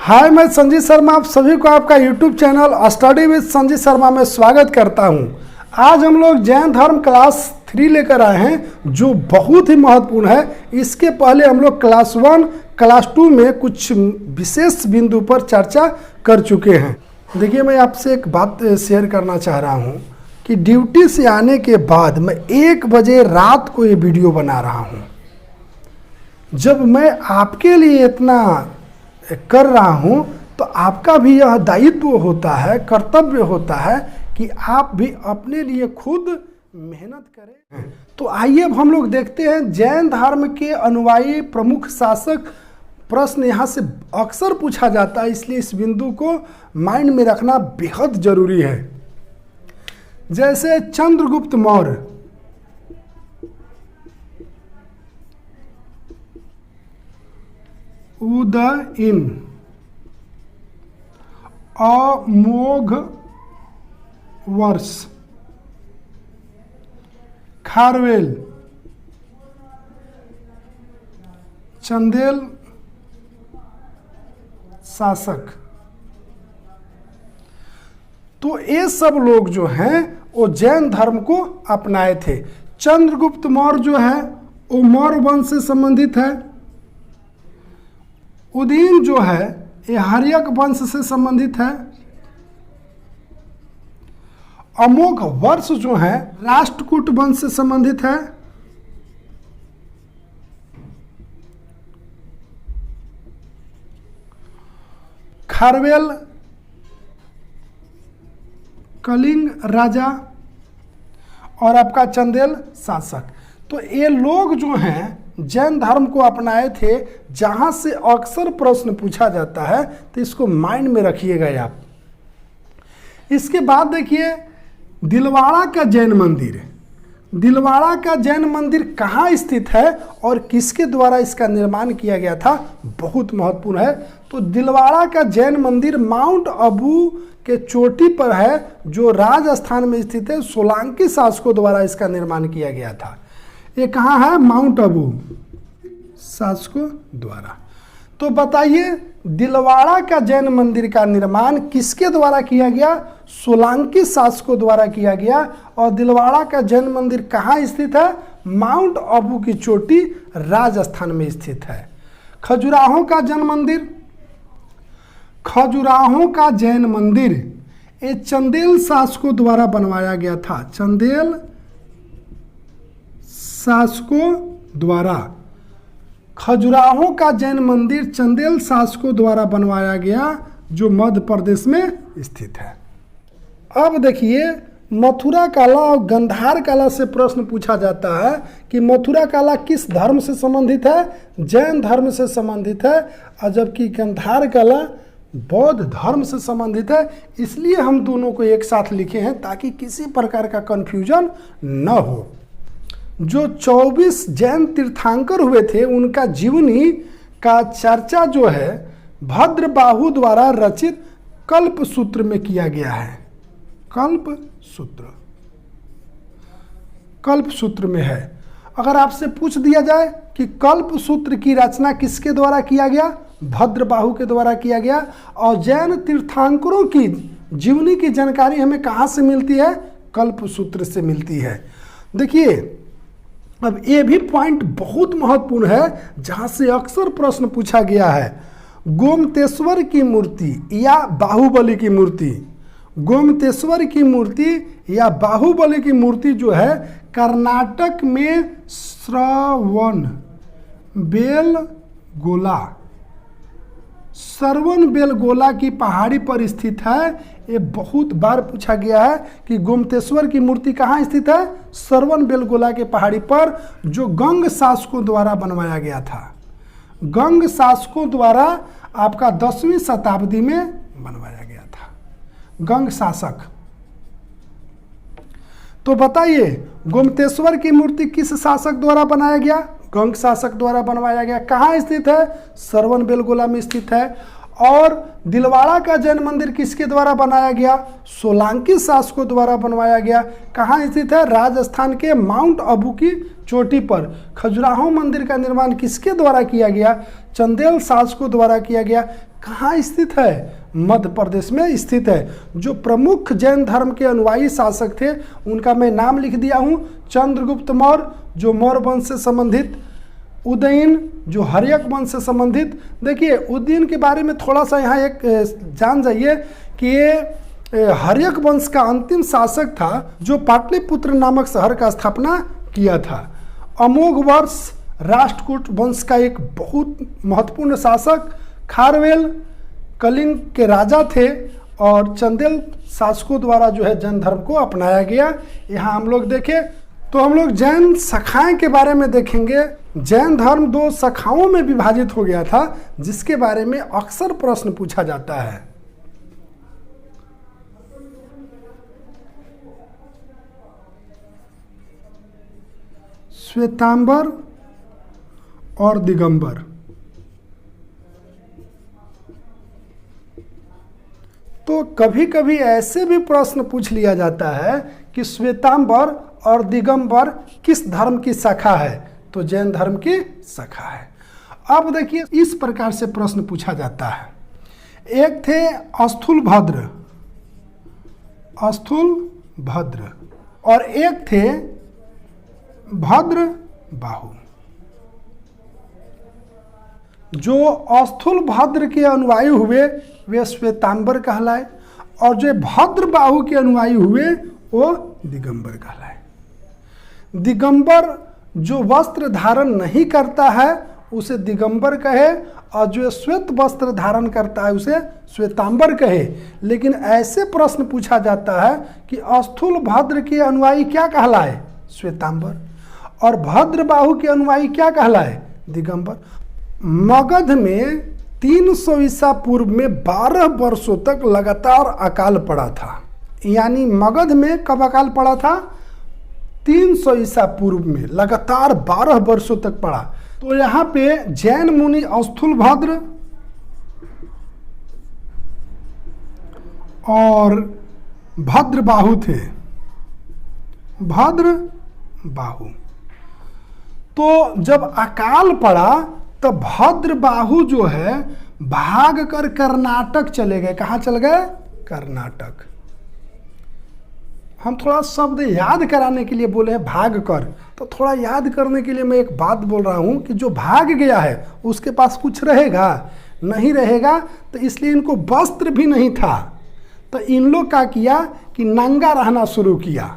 हाय, मैं संजीव शर्मा आप सभी को आपका YouTube channel study with Sanjeev Sharma में स्वागत करता हूं। आज हम लोग जैन धर्म क्लास 3 लेकर आए हैं जो बहुत ही महत्वपूर्ण है। इसके पहले हम लोग क्लास 1 क्लास 2 में कुछ विशेष बिंदु पर चर्चा कर चुके हैं। देखिए, मैं आपसे एक बात शेयर करना चाह रहा हूं कि ड्यूटी से आने के बाद मैं 1 बजे रात को ये वीडियो बना रहा हूं। जब मैं आपके लिए इतना कर रहा हूं तो आपका भी यह दायित्व होता है, कर्तव्य होता है कि आप भी अपने लिए खुद मेहनत करें। तो आइए अब हम लोग देखते हैं जैन धर्म के अनुयायी प्रमुख शासक। प्रश्न यहाँ से अक्सर पूछा जाता है, इसलिए इस बिंदु को माइंड में रखना बेहद जरूरी है। जैसे चंद्रगुप्त मौर्य, उदयन, अमोघ वर्ष, खारवेल, चंदेल शासक। तो ये सब लोग जो हैं वो जैन धर्म को अपनाए थे। चंद्रगुप्त मौर्य जो है वो मौर्य वंश से संबंधित है। उदयन जो है ये हर्यक वंश से संबंधित है। अमोघ वर्ष जो है राष्ट्रकूट वंश से संबंधित है। खारवेल कलिंग राजा और आपका चंदेल शासक। तो ये लोग जो हैं जैन धर्म को अपनाए थे। जहां से अक्सर प्रश्न पूछा जाता है तो इसको माइंड में रखिएगा आप। इसके बाद देखिए दिलवाड़ा का जैन मंदिर। दिलवाड़ा का जैन मंदिर कहाँ स्थित है और किसके द्वारा इसका निर्माण किया गया था, बहुत महत्वपूर्ण है। तो दिलवाड़ा का जैन मंदिर माउंट आबू के चोटी पर है जो राजस्थान में स्थित है। सोलंकी शासकों द्वारा इसका निर्माण किया गया था। ये कहाँ है? माउंट आबू शासकों द्वारा। तो बताइए दिलवाड़ा का जैन मंदिर का निर्माण किसके द्वारा किया गया? सोलंकी शासकों द्वारा किया गया। और दिलवाड़ा का जैन मंदिर कहाँ स्थित है? माउंट आबू की चोटी राजस्थान में स्थित है। खजुराहो का जैन मंदिर। खजुराहो का जैन मंदिर ये चंदेल शासकों द्वारा बनवाया गया था। चंदेल शासकों द्वारा खजुराहो का जैन मंदिर चंदेल शासकों द्वारा बनवाया गया जो मध्य प्रदेश में स्थित है। अब देखिए मथुरा कला और गंधार कला से प्रश्न पूछा जाता है कि मथुरा कला किस धर्म से संबंधित है? जैन धर्म से संबंधित है। और जबकि गंधार कला बौद्ध धर्म से संबंधित है। इसलिए हम दोनों को एक साथ लिखे हैं ताकि किसी प्रकार का कंफ्यूजन न हो। जो 24 जैन तीर्थंकर हुए थे उनका जीवनी का चर्चा जो है भद्रबाहु द्वारा रचित कल्प सूत्र में किया गया है। कल्प सूत्र में है। अगर आपसे पूछ दिया जाए कि कल्प सूत्र की रचना किसके द्वारा किया गया? भद्रबाहु के द्वारा किया गया। और जैन तीर्थंकरों की जीवनी की जानकारी हमें कहाँ से मिलती है? कल्प सूत्र से मिलती है। देखिए अब ये भी पॉइंट बहुत महत्वपूर्ण है जहां से अक्सर प्रश्न पूछा गया है। गोमतेश्वर की मूर्ति या बाहुबली की मूर्ति। गोमतेश्वर की मूर्ति या बाहुबली की मूर्ति जो है कर्नाटक में श्रवण बेलगोला की पहाड़ी पर स्थित है। ये बहुत बार पूछा गया है कि गोमतेश्वर की मूर्ति कहाँ स्थित है? श्रवण बेलगोला के पहाड़ी पर, जो गंग शासकों द्वारा बनवाया गया था। गंग शासकों द्वारा आपका 10वीं शताब्दी में बनवाया गया था। गंग शासक। तो बताइए गोमतेश्वर की मूर्ति किस शासक द्वारा बनाया गया? गंग शासक द्वारा बनवाया गया। कहाँ स्थित है? श्रवण बेलगोला में स्थित है। और दिलवाड़ा का जैन मंदिर किसके द्वारा बनाया गया? सोलंकी शासकों द्वारा बनवाया गया। कहाँ स्थित है? राजस्थान के माउंट आबू की चोटी पर। खजुराहो मंदिर का निर्माण किसके द्वारा किया गया? चंदेल शासकों द्वारा किया गया। कहाँ स्थित है? मध्य प्रदेश में स्थित है। जो प्रमुख जैन धर्म के अनुयायी शासक थे उनका मैं नाम लिख दिया हूँ। चंद्रगुप्त मौर्य जो मौर्य वंश से संबंधित, उदयन जो हर्यक वंश से संबंधित। देखिए उदयन के बारे में थोड़ा सा यहाँ एक जान जाइए कि ये हर्यक वंश का अंतिम शासक था जो पाटलिपुत्र नामक शहर का स्थापना किया था। अमोघ वर्ष राष्ट्रकूट वंश का एक बहुत महत्वपूर्ण शासक। खारवेल कलिंग के राजा थे और चंदेल शासकों द्वारा जो है जैन धर्म को अपनाया गया। यहाँ हम लोग देखें तो हम लोग जैन शाखाएं के बारे में देखेंगे। जैन धर्म 2 शाखाओं में विभाजित हो गया था जिसके बारे में अक्सर प्रश्न पूछा जाता है। श्वेतांबर और दिगंबर। तो कभी कभी ऐसे भी प्रश्न पूछ लिया जाता है कि श्वेतांबर और दिगंबर किस धर्म की शाखा है? तो जैन धर्म की शाखा है। अब देखिए इस प्रकार से प्रश्न पूछा जाता है। एक थे स्थूलभद्र, स्थूलभद्र, और एक थे भद्र बाहु। जो स्थूलभद्र के अनुयायी हुए वे श्वेतांबर कहलाए और जो भद्र बाहु के अनुयायी हुए वो दिगंबर कहलाए। दिगंबर जो वस्त्र धारण नहीं करता है उसे दिगंबर कहे और जो श्वेत वस्त्र धारण करता है उसे श्वेतांबर कहे। लेकिन ऐसे प्रश्न पूछा जाता है कि स्थूलभद्र के अनुयायी क्या कहलाए? श्वेतांबर। और भद्र बाहु के अनुयायी क्या कहलाए? दिगंबर। मगध में 300 ईसा पूर्व में 12 वर्षों तक लगातार अकाल पड़ा था। यानी मगध में कब अकाल पड़ा था? 300 ईसा पूर्व में लगातार 12 वर्षों तक पड़ा। तो यहाँ पे जैन मुनि स्थूलभद्र और भद्र बाहु थे। भद्र बाहु। तो जब अकाल पड़ा तो भद्र बाहु जो है भाग कर कर्नाटक चले गए। कहाँ चले गए? कर्नाटक। हम थोड़ा शब्द याद कराने के लिए बोले हैं भाग कर, तो थोड़ा याद करने के लिए मैं एक बात बोल रहा हूँ कि जो भाग गया है उसके पास कुछ रहेगा? नहीं रहेगा। तो इसलिए इनको वस्त्र भी नहीं था तो इन लोग क्या किया कि नंगा रहना शुरू किया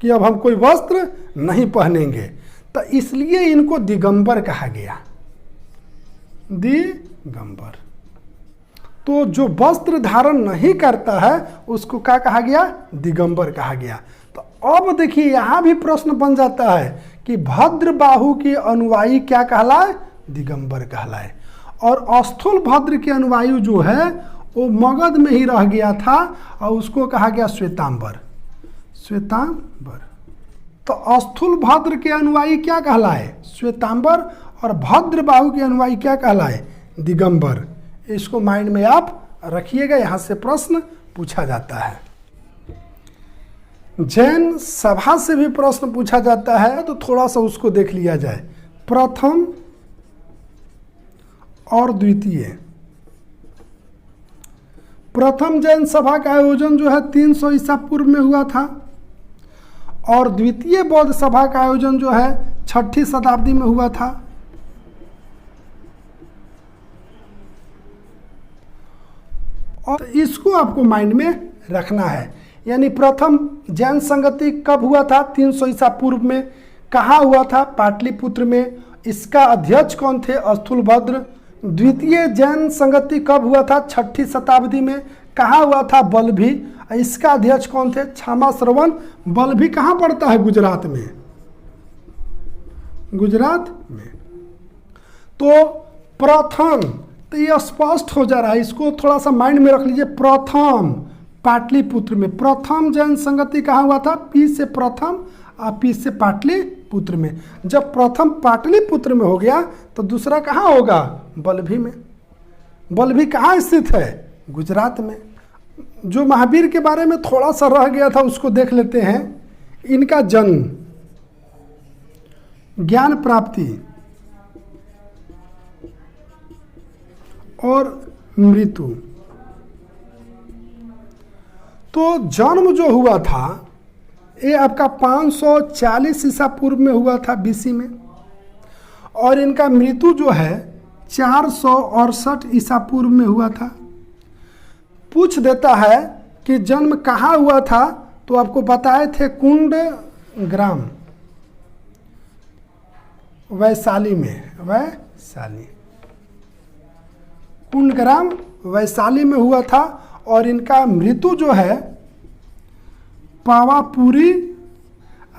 कि अब हम कोई वस्त्र नहीं पहनेंगे। तो इसलिए इनको दिगंबर कहा गया। दिगंबर। तो जो वस्त्र धारण नहीं करता है उसको क्या कहा गया? दिगंबर कहा गया। तो अब देखिए यहाँ भी प्रश्न बन जाता है कि भद्र बाहु के अनुयायी क्या कहलाए? दिगंबर कहलाए। और स्थूलभद्र के अनुयायी जो है वो मगध में ही रह गया था और उसको कहा गया श्वेतांबर। श्वेतांबर। तो स्थूलभद्र के अनुयायी क्या कहलाए? श्वेतांबर। और भद्र बाहु के अनुयायी क्या कहलाए? दिगंबर। इसको माइंड में आप रखिएगा, यहाँ से प्रश्न पूछा जाता है। जैन सभा से भी प्रश्न पूछा जाता है तो थोड़ा सा उसको देख लिया जाए। प्रथम और द्वितीय। प्रथम जैन सभा का आयोजन जो है 300 ईसा पूर्व में हुआ था और द्वितीय बौद्ध सभा का आयोजन जो है 6ठी शताब्दी में हुआ था। और इसको आपको माइंड में रखना है। यानी प्रथम जैन संगति कब हुआ था? 300 ईसा पूर्व में। कहाँ हुआ था? पाटलिपुत्र में। इसका अध्यक्ष कौन थे? स्थूलभद्र। द्वितीय जैन संगति कब हुआ था? 6ठी शताब्दी में। कहाँ हुआ था? बल्लभी। इसका अध्यक्ष कौन थे? क्षमा श्रवण। बल्लभी कहाँ पड़ता है? गुजरात में। गुजरात में। तो प्रथम, तो ये स्पष्ट हो जा रहा है, इसको थोड़ा सा माइंड में रख लीजिए। प्रथम पाटलिपुत्र में। प्रथम जैन संगति कहाँ हुआ था? पी से प्रथम और पी से पाटलिपुत्र में। जब प्रथम पाटलिपुत्र में हो गया तो दूसरा कहाँ होगा? बल्लभी में। वल्लभी कहाँ स्थित है? गुजरात में। जो महावीर के बारे में थोड़ा सा रह गया था उसको देख लेते हैं। इनका जन्म, ज्ञान प्राप्ति और मृत्यु। तो जन्म जो हुआ था ये आपका 540 ईसा पूर्व में हुआ था, BC में, और इनका मृत्यु जो है 468 ईसा पूर्व में हुआ था। पूछ देता है कि जन्म कहाँ हुआ था, तो आपको बताए थे कुंड ग्राम, वैशाली में। वैशाली, कुंड ग्राम वैशाली में हुआ था। और इनका मृत्यु जो है पावापुरी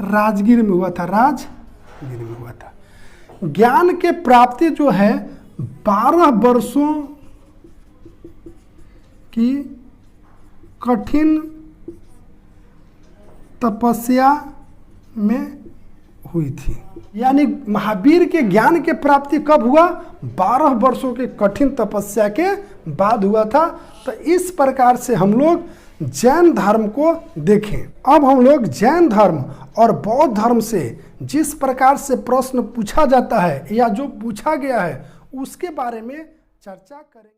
राजगीर में हुआ था, राजगीर में हुआ था। ज्ञान के प्राप्ति जो है 12 वर्षों की कठिन तपस्या में हुई थी। यानी महावीर के ज्ञान के प्राप्ति कब हुआ? 12 वर्षों के कठिन तपस्या के बाद हुआ था। तो इस प्रकार से हम लोग जैन धर्म को देखें। अब हम लोग जैन धर्म और बौद्ध धर्म से जिस प्रकार से प्रश्न पूछा जाता है या जो पूछा गया है उसके बारे में चर्चा करें।